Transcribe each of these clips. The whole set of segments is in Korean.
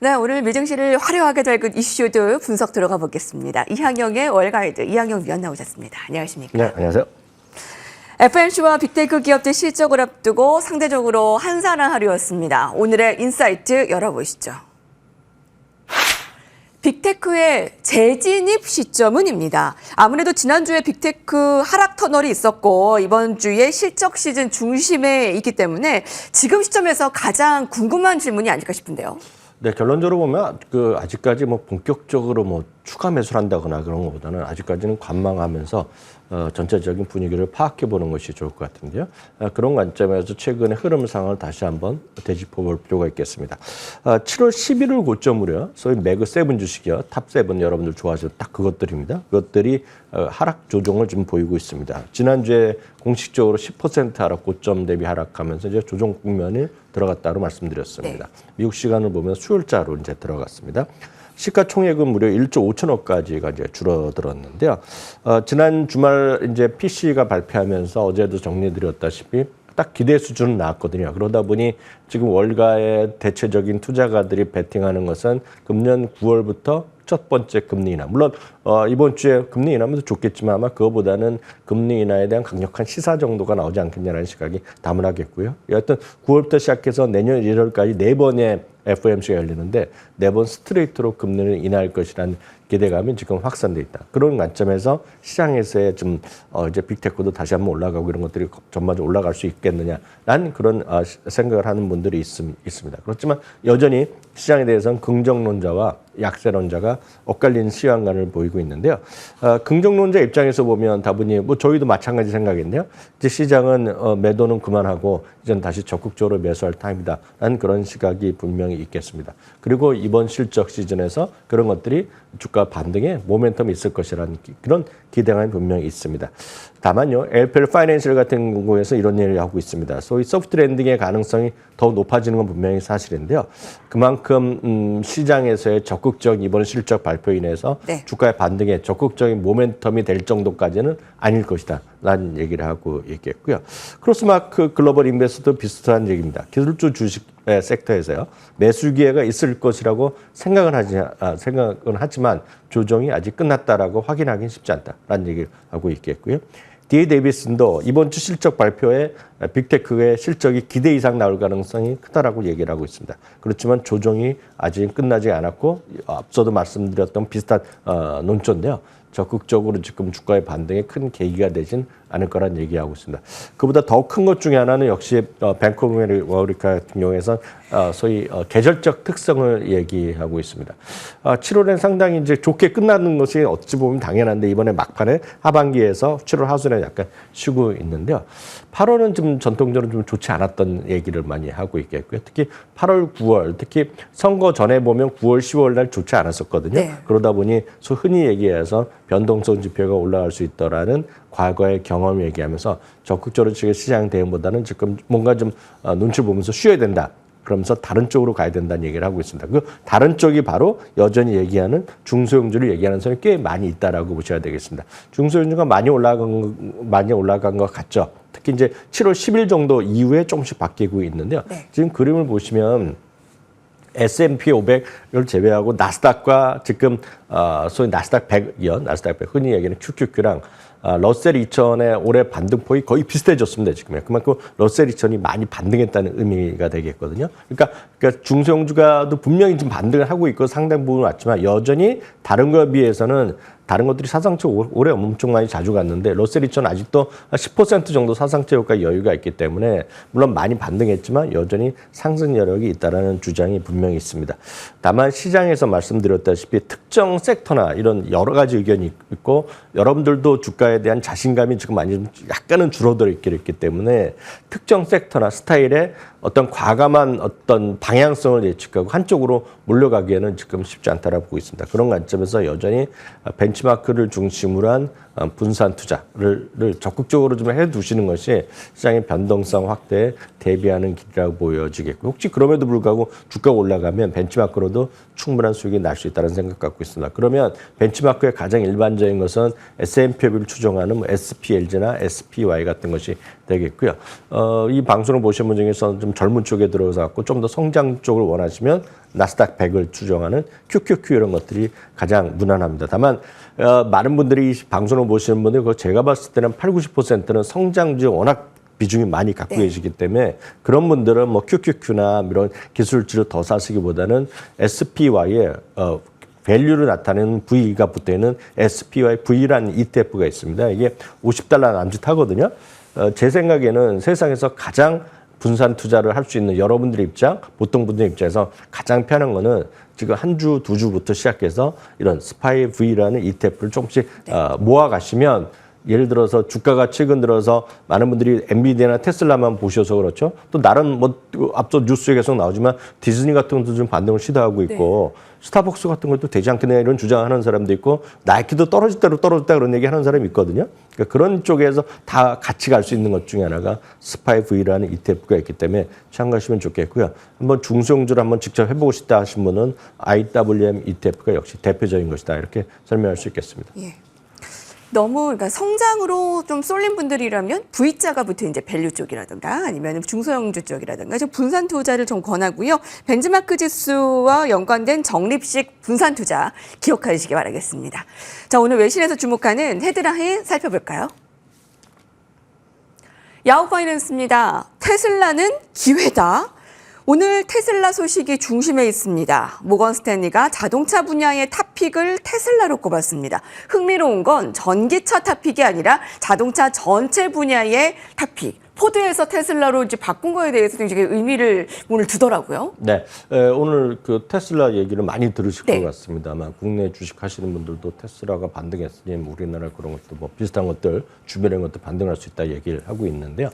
네, 오늘 미증시를 화려하게 달군 이슈들 분석 들어가 보겠습니다. 이항영의 월가이드 이항영 위원 나오셨습니다. 안녕하십니까? 네, 안녕하세요. FMC와 빅테크 기업들 실적을 앞두고 상대적으로 한산한 하루였습니다. 오늘의 인사이트 열어보시죠. 빅테크의 재진입 시점은입니다. 아무래도 지난주에 빅테크 하락 터널이 있었고 이번 주에 실적 시즌 중심에 있기 때문에 지금 시점에서 가장 궁금한 질문이 아닐까 싶은데요. 네, 결론적으로 보면 아직까지 본격적으로 추가 매수를 한다거나 그런 것보다는 아직까지는 관망하면서 전체적인 분위기를 파악해 보는 것이 좋을 것 같은데요. 그런 관점에서 최근의 흐름 상황을 다시 한번 되짚어 볼 필요가 있겠습니다. 7월 11일 고점으로요. 소위 매그 7 주식이요. 탑 7 여러분들 좋아하시는 딱 그것들입니다. 그것들이 하락 조정을 좀 보이고 있습니다. 지난주에 공식적으로 10% 하락 고점 대비 하락하면서 이제 조정 국면이 들어갔다고 말씀드렸습니다. 네. 미국 시간을 보면 수요일자로 이제 들어갔습니다. 시가총액은 무려 1조 5천억까지가 이제 줄어들었는데요. 지난 주말 이제 PC가 발표하면서 어제도 정리드렸다시피 딱 기대 수준은 나왔거든요. 그러다 보니 지금 월가의 대체적인 투자가들이 베팅하는 것은 금년 9월부터 첫 번째 금리 인하. 물론 이번 주에 금리 인하면 좋겠지만 아마 그거보다는 금리 인하에 대한 강력한 시사 정도가 나오지 않겠냐라는 시각이 다분하겠고요. 여하튼 9월부터 시작해서 내년 1월까지 4번의 FOMC가 열리는데 4번 스트레이트로 금리를 인하할 것이라는 기대감이 지금 확산돼 있다. 그런 관점에서 시장에서의 좀 이제 빅테크도 다시 한번 올라가고 이런 것들이 전반적으로 올라갈 수 있겠느냐라는 그런 생각을 하는 분들이 있습니다. 그렇지만 여전히 시장에 대해서는 긍정론자와 약세론자가 엇갈리는 시간관을 보이고 있는데요. 긍정론자 입장에서 보면 다분히 저희도 마찬가지 생각인데요. 이제 시장은 매도는 그만하고 이제는 다시 적극적으로 매수할 타임이다라는 그런 시각이 분명히 있겠습니다. 그리고 이번 실적 시즌에서 그런 것들이 주가 반등에 모멘텀이 있을 것이라는 그런 기대감이 분명히 있습니다. 다만요, LPL 파이낸셜 같은 경우에서 이런 일을 하고 있습니다. 소위 소프트 랜딩의 가능성이 더 높아지는 건 분명히 사실인데요. 그만큼 시장에서의 적극적 이번 실적 발표로 인해서 네. 주가의 반등에 적극적인 모멘텀이 될 정도까지는 아닐 것이다 라는 얘기를 하고 있겠고요. 크로스마크 글로벌 인베스트도 비슷한 얘기입니다. 기술주 주식 섹터에서요. 매수 기회가 있을 것이라고 생각은 하지만 조정이 아직 끝났다라고 확인하기는 쉽지 않다라는 얘기를 하고 있겠고요. D.A. 데이비슨도 이번 주 실적 발표에 빅테크의 실적이 기대 이상 나올 가능성이 크다라고 얘기를 하고 있습니다. 그렇지만 조정이 아직 끝나지 않았고 앞서도 말씀드렸던 비슷한 논조인데요. 적극적으로 지금 주가의 반등에 큰 계기가 되진 않을 거란 얘기하고 있습니다. 그보다 더 큰 것 중에 하나는 역시 뱅크 오브 아메리카 같은 경우에서 소위 계절적 특성을 얘기하고 있습니다. 7월엔 상당히 이제 좋게 끝나는 것이 어찌 보면 당연한데 이번에 막판에 하반기에서 7월 하순에 약간 쉬고 있는데요. 8월은 좀 전통적으로 좀 좋지 않았던 얘기를 많이 하고 있겠고요. 특히 8월, 9월, 특히 선거 전에 보면 9월, 10월 날 좋지 않았었거든요. 네. 그러다 보니 흔히 얘기해서 변동성 지표가 올라갈 수 있다라는 과거의 경험을 얘기하면서 적극적으로 지금 시장 대응보다는 지금 뭔가 좀 눈치 보면서 쉬어야 된다. 그러면서 다른 쪽으로 가야 된다는 얘기를 하고 있습니다. 그 다른 쪽이 바로 여전히 얘기하는 중소형주를 얘기하는 사람이 꽤 많이 있다라고 보셔야 되겠습니다. 중소형주가 많이 올라간 것 같죠. 특히 이제 7월 10일 정도 이후에 조금씩 바뀌고 있는데요. 네. 지금 그림을 보시면 S&P 500을 제외하고 나스닥과 지금 소위 나스닥 100이요. 나스닥 100 흔히 얘기하는 QQQ랑 러셀 2000의 올해 반등폭이 거의 비슷해졌습니다. 지금 그만큼 러셀 2000이 많이 반등했다는 의미가 되겠거든요. 그러니까 중소형주가도 분명히 지금 반등을 하고 있고 상당 부분 왔지만 여전히 다른 거에 비해서는 다른 것들이 사상체 올해 엄청 많이 자주 갔는데 러셀 2000 아직도 10% 정도 사상체 효과 여유가 있기 때문에 물론 많이 반등했지만 여전히 상승 여력이 있다는 주장이 분명히 있습니다. 다만 시장에서 말씀드렸다시피 특정 섹터나 이런 여러 가지 의견이 있고 여러분들도 주가에 대한 자신감이 지금 많이 약간은 줄어들어 있기 때문에 특정 섹터나 스타일의 어떤 과감한 어떤 방향성을 예측하고 한쪽으로 몰려가기에는 지금 쉽지 않다라고 보고 있습니다. 그런 관점에서 여전히 벤치마크를 중심으로 한 분산 투자를 적극적으로 좀 해두시는 것이 시장의 변동성 확대에 대비하는 길이라고 보여지겠고 혹시 그럼에도 불구하고 주가가 올라가면 벤치마크로도 충분한 수익이 날 수 있다는 생각 갖고 있습니다. 그러면 벤치마크의 가장 일반적인 것은 S&P를 추종하는 뭐 SPLG나 SPY 같은 것이 되겠고요. 이 방송을 보신 분 중에서 좀 젊은 쪽에 들어서 갖고 좀 더 성장 쪽을 원하시면 나스닥 100을 추종하는 QQQ 이런 것들이 가장 무난합니다. 다만 많은 분들이 이 방송을 보시는 분들 그 제가 봤을 때는 80~90%는 성장주 워낙 비중이 많이 갖고 계시기 때문에 그런 분들은 뭐 QQQ나 이런 기술주를 더 사시기보다는 SPY에 밸류를 나타내는 V가 붙어 있는 SPY V라는 ETF가 있습니다. 이게 $50 남짓하거든요. 제 생각에는 세상에서 가장 분산 투자를 할 수 있는 여러분들의 입장, 보통 분들의 입장에서 가장 편한 거는 지금 한 주, 두 주부터 시작해서 이런 스파이 V라는 ETF를 조금씩 모아 가시면 예를 들어서 주가가 최근 들어서 많은 분들이 엔비디아나 테슬라만 보셔서 그렇죠. 또 다른 뭐 앞서 뉴스에 계속 나오지만 디즈니 같은 것도 좀 반등을 시도하고 있고 스타벅스 같은 것도 되지 않겠냐 이런 주장하는 사람도 있고 나이키도 떨어질 대로 떨어졌다 그런 얘기 하는 사람이 있거든요. 그러니까 그런 쪽에서 다 같이 갈 수 있는 것 중에 하나가 스파이 V라는 ETF가 있기 때문에 참고하시면 좋겠고요. 한번 중소형주를 한번 직접 해보고 싶다 하신 분은 IWM ETF가 역시 대표적인 것이다 이렇게 설명할 수 있겠습니다. 예. 너무 그러니까 성장으로 좀 쏠린 분들이라면 V자가 붙은 이제 밸류 쪽이라든가 아니면 중소형주 쪽이라든가 좀 분산 투자를 좀 권하고요. 벤치마크 지수와 연관된 적립식 분산 투자 기억하시기 바라겠습니다. 자, 오늘 외신에서 주목하는 헤드라인 살펴볼까요? 야후 파이낸스입니다. 테슬라는 기회다. 오늘 테슬라 소식이 중심에 있습니다. 모건 스탠리가 자동차 분야의 탑픽을 테슬라로 꼽았습니다. 흥미로운 건 전기차 탑픽이 아니라 자동차 전체 분야의 탑픽. 포드에서 테슬라로 이제 바꾼 거에 대해서 되게 의미를 오늘 두더라고요. 네, 오늘 그 테슬라 얘기를 많이 들으실 것 같습니다. 아마 국내 주식 하시는 분들도 테슬라가 반등했으니 우리나라 그런 것도 뭐 비슷한 것들 주변의 것도 반등할 수 있다 얘기를 하고 있는데요.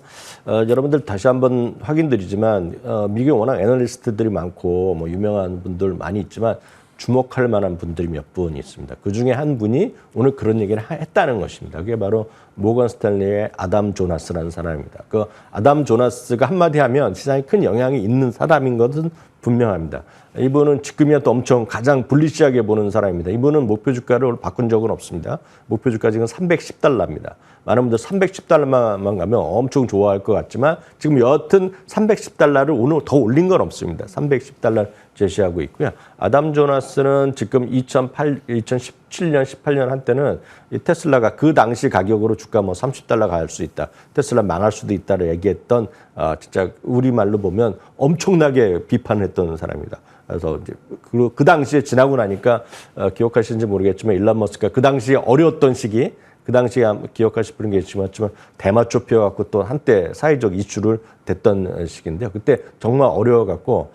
여러분들 다시 한번 확인드리지만 미국에 워낙 애널리스트들이 많고 뭐 유명한 분들 많이 있지만 주목할 만한 분들이 몇 분 있습니다. 그 중에 한 분이 오늘 그런 얘기를 했다는 것입니다. 그게 바로 모건 스탠리의 아담 조나스라는 사람입니다. 그 아담 조나스가 한마디 하면 시장에 큰 영향이 있는 사람인 것은 분명합니다. 이분은 지금이야 또 엄청 가장 불리시하게 보는 사람입니다. 이분은 목표 주가를 바꾼 적은 없습니다. 목표 주가 지금 $310입니다. 많은 분들 $310만 가면 엄청 좋아할 것 같지만 지금 여하튼 $310를 오늘 더 올린 건 없습니다. $310 제시하고 있고요. 아담 조나스는 지금 2017년, 18년 한때는 이 테슬라가 그 당시 가격으로 주가 뭐 $30 갈 수 있다. 테슬라 망할 수도 있다를 얘기했던 진짜 우리말로 보면 엄청나게 비판했던 사람입니다. 그래서 이제 그 당시에 지나고 나니까 기억하시는지 모르겠지만 일론 머스크가 그 당시에 어려웠던 시기 그 당시에 기억하실 분은 계시지만 대마초 피워갖고 또 한때 사회적 이슈를 됐던 시기인데요. 그때 정말 어려워갖고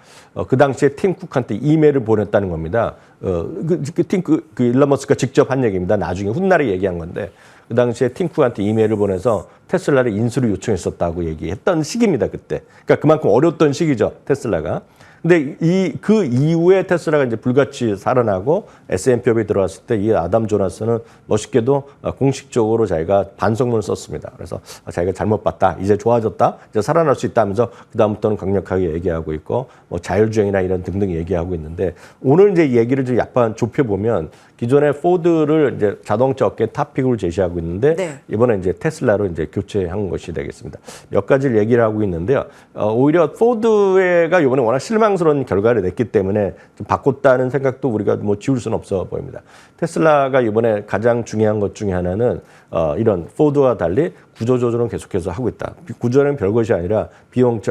그 당시에 팀 쿡한테 이메일을 보냈다는 겁니다. 그 일론 머스크가 직접 한 얘기입니다. 나중에 훗날에 얘기한 건데 그 당시에 팀 쿡한테 이메일을 보내서 테슬라를 인수를 요청했었다고 얘기했던 시기입니다. 그때. 그러니까 그만큼 어려웠던 시기죠. 테슬라가. 근데 그 이후에 테슬라가 이제 불같이 살아나고 S&P에 들어왔을 때 이 아담 조나스는 멋있게도 공식적으로 자기가 반성문을 썼습니다. 그래서 자기가 잘못 봤다, 이제 좋아졌다, 이제 살아날 수 있다 하면서 그다음부터는 강력하게 얘기하고 있고 뭐 자율주행이나 이런 등등 얘기하고 있는데 오늘 이제 얘기를 좀 약간 좁혀보면 기존에 포드를 이제 자동차 업계 탑픽으로 제시하고 있는데 이번에 이제 테슬라로 이제 교체한 것이 되겠습니다. 몇 가지를 얘기를 하고 있는데요. 오히려 포드가 이번에 워낙 실망스러운 결과를 냈기 때문에 좀 바꿨다는 생각도 우리가 뭐 지울 수는 없어 보입니다. 테슬라가 이번에 가장 중요한 것 중에 하나는 이런 포드와 달리 구조 조정을 계속해서 하고 있다. 구조는 별것이 아니라 비용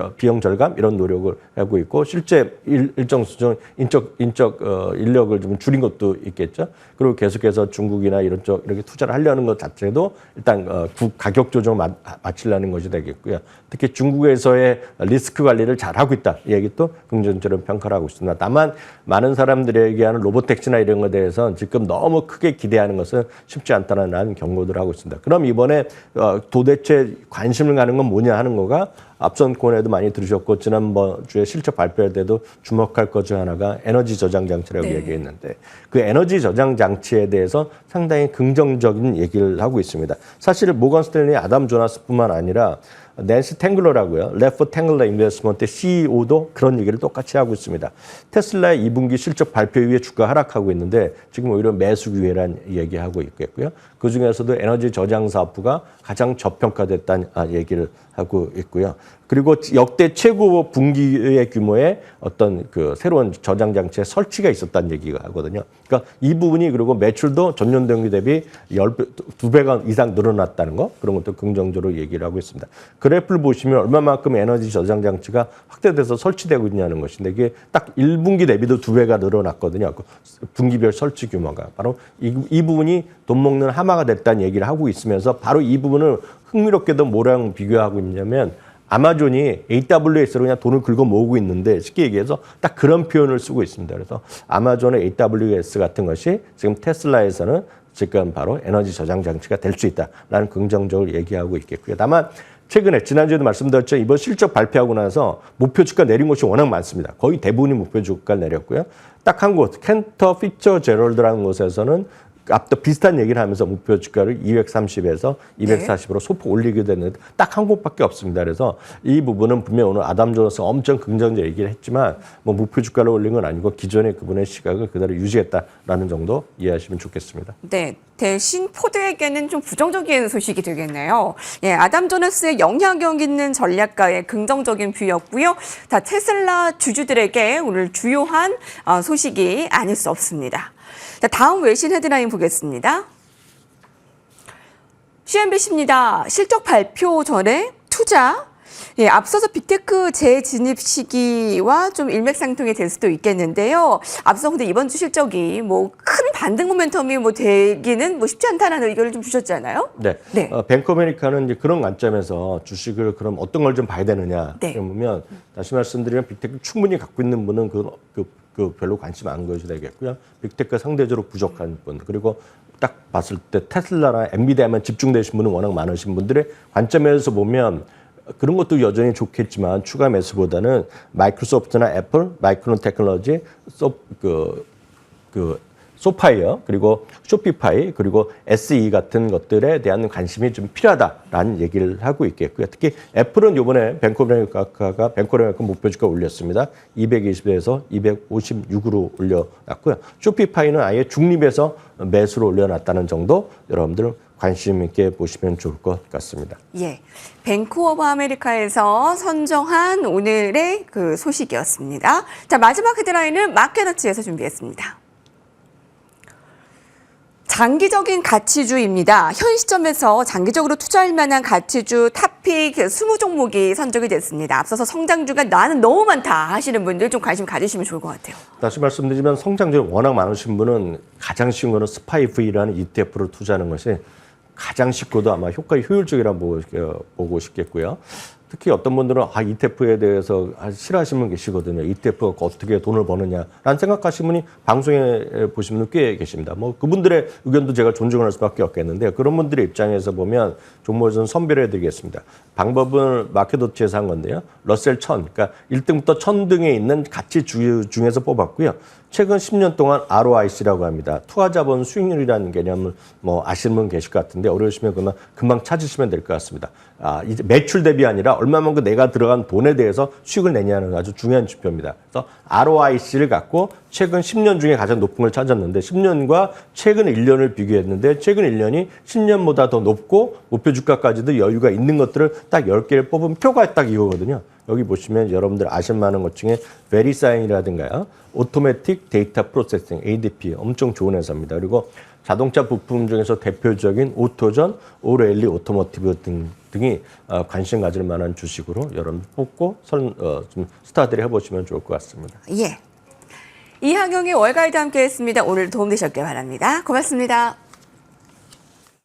절감 이런 노력을 하고 있고 실제 일정 수준 인력을 좀 줄인 것도 있겠죠. 그리고 계속해서 중국이나 이런 쪽 이렇게 투자를 하려는 것 자체도 일단 가격 조정을 마치려는 것이 되겠고요. 특히 중국에서의 리스크 관리를 잘 하고 있다. 이 얘기 또 긍정적으로 평가를 하고 있습니다. 다만 많은 사람들이 얘기하는 로보택시나 이런 것에 대해서는 지금 너무 크게 기대하는 것은 쉽지 않다는 경고들을 하고 있습니다. 그럼 이번에 도대체 관심을 가는 건 뭐냐 하는 거가 앞선 코너에도 많이 들으셨고 지난번 주에 실적 발표할 때도 주목할 것 중 하나가 에너지 저장 장치라고 네. 얘기했는데 그 에너지 저장 장치에 대해서 상당히 긍정적인 얘기를 하고 있습니다. 사실 모건 스탠리 아담 조나스뿐만 아니라 낸시 탱글러라고요. 레프 탱글러 인베스트먼트 CEO도 그런 얘기를 똑같이 하고 있습니다. 테슬라의 2분기 실적 발표 이후에 주가 하락하고 있는데 지금 오히려 매수 기회란 얘기하고 있겠고요. 그중에서도 에너지 저장 사업부가 가장 저평가됐다는 얘기를 하고 있고요. 그리고 역대 최고 분기의 규모의 어떤 그 새로운 저장 장치의 설치가 있었다는 얘기가 하거든요. 그러니까 이 부분이 그리고 매출도 전년 동기 대비 2배가 이상 늘어났다는 거 그런 것도 긍정적으로 얘기를 하고 있습니다. 그래프를 보시면 얼마만큼 에너지 저장 장치가 확대돼서 설치되고 있냐는 것인데 이게 딱 1분기 대비도 2배가 늘어났거든요. 분기별 설치 규모가 바로 이 부분이 돈 먹는 하마가 됐다는 얘기를 하고 있으면서 바로 이 부분을 흥미롭게도 뭐랑 비교하고 있냐면 아마존이 AWS로 그냥 돈을 긁어 모으고 있는데 쉽게 얘기해서 딱 그런 표현을 쓰고 있습니다. 그래서 아마존의 AWS 같은 것이 지금 테슬라에서는 지금 바로 에너지 저장 장치가 될 수 있다라는 긍정적으로 얘기하고 있겠고요. 다만 최근에 지난주에도 말씀드렸죠. 이번 실적 발표하고 나서 목표 주가 내린 곳이 워낙 많습니다. 거의 대부분이 목표 주가를 내렸고요. 딱 한 곳, 캔터 피처제럴드라는 곳에서는 앞서 비슷한 얘기를 하면서 목표 주가를 230에서 240으로 소폭 올리게 됐는데 딱 한 곳밖에 없습니다. 그래서 이 부분은 분명 오늘 아담 조너스가 엄청 긍정적 얘기를 했지만 뭐 목표 주가를 올린 건 아니고 기존의 그분의 시각을 그대로 유지했다라는 정도 이해하시면 좋겠습니다. 네. 대신 포드에게는 좀 부정적인 소식이 되겠네요. 예, 아담 조너스의 영향력 있는 전략가의 긍정적인 뷰였고요. 다 테슬라 주주들에게 오늘 주요한 소식이 아닐 수 없습니다. 자, 다음 외신 헤드라인 보겠습니다. CNBC입니다. 실적 발표 전에 투자. 예, 앞서서 빅테크 재진입 시기와 좀 일맥상통이 될 수도 있겠는데요. 앞서 근데 이번 주 실적이 뭐 큰 반등 모멘텀이 뭐 되기는 뭐 쉽지 않다는 의견을 좀 주셨잖아요. 네. 네. 뱅크 아메리카는 이제 그런 관점에서 주식을 그럼 어떤 걸 좀 봐야 되느냐. 네. 그러면 다시 말씀드리면 빅테크 충분히 갖고 있는 분은 그 별로 관심 안 가져도 되겠고요. 빅테크 상대적으로 부족한 분 그리고 딱 봤을 때 테슬라나 엔비디아만 집중되신 분은 워낙 많으신 분들의 관점에서 보면 그런 것도 여전히 좋겠지만 추가 매수보다는 마이크로소프트나 애플, 마이크론 테크놀로지, 소파이어 그리고 쇼피파이 그리고 SE 같은 것들에 대한 관심이 좀 필요하다라는 얘기를 하고 있겠고요. 특히 애플은 이번에 뱅크 오브 아메리카가 목표 주가 올렸습니다. 220에서 256으로 올려놨고요. 쇼피파이는 아예 중립에서 매수로 올려놨다는 정도 여러분들 관심 있게 보시면 좋을 것 같습니다. 예, 뱅크 오브 아메리카에서 선정한 오늘의 그 소식이었습니다. 자, 마지막 헤드라인은 마켓워치에서 준비했습니다. 장기적인 가치주입니다. 현 시점에서 장기적으로 투자할 만한 가치주 탑픽 20종목이 선정이 됐습니다. 앞서서 성장주가 나는 너무 많다 하시는 분들 좀 관심 가지시면 좋을 것 같아요. 다시 말씀드리면 성장률이 워낙 많으신 분은 가장 쉬운 거는 스파이V라는 ETF로 투자하는 것이 가장 쉽고도 아마 효율적이라고 보고 싶겠고요. 특히 어떤 분들은 ETF에 대해서 싫어하시는 분 계시거든요. ETF가 어떻게 돈을 버느냐라는 생각하시는 분이 방송에 보시는 분 꽤 계십니다. 뭐 그분들의 의견도 제가 존중할 수밖에 없겠는데 그런 분들의 입장에서 보면 종목을 좀 선별해 드리겠습니다. 방법은 마켓워치에서 한 건데요. 러셀 1000, 그러니까 1등부터 1000등에 있는 가치 주유 중에서 뽑았고요. 최근 10년 동안 ROIC라고 합니다. 투자자본 수익률이라는 개념을 뭐 아시는 분 계실 것 같은데 어려우시면 그만 금방 찾으시면 될 것 같습니다. 이제 매출 대비 아니라 얼마만큼 내가 들어간 돈에 대해서 수익을 내냐는 아주 중요한 지표입니다. 그래서 ROIC를 갖고 최근 10년 중에 가장 높은 걸 찾았는데 10년과 최근 1년을 비교했는데 최근 1년이 10년보다 더 높고 목표 주가까지도 여유가 있는 것들을 딱 10개를 뽑은 표가 딱 이거거든요. 여기 보시면 여러분들 아실 만한 것 중에 베리사인이라든가요. 오토매틱 데이터 프로세싱, ADP 엄청 좋은 회사입니다. 그리고 자동차 부품 중에서 대표적인 오토전, 오레일리 오토모티브 등이 관심 가질 만한 주식으로 여러분 뽑고 좀 스타디를 해보시면 좋을 것 같습니다. 예. 이항영의 월가이드 함께했습니다. 오늘 도움되셨길 바랍니다. 고맙습니다.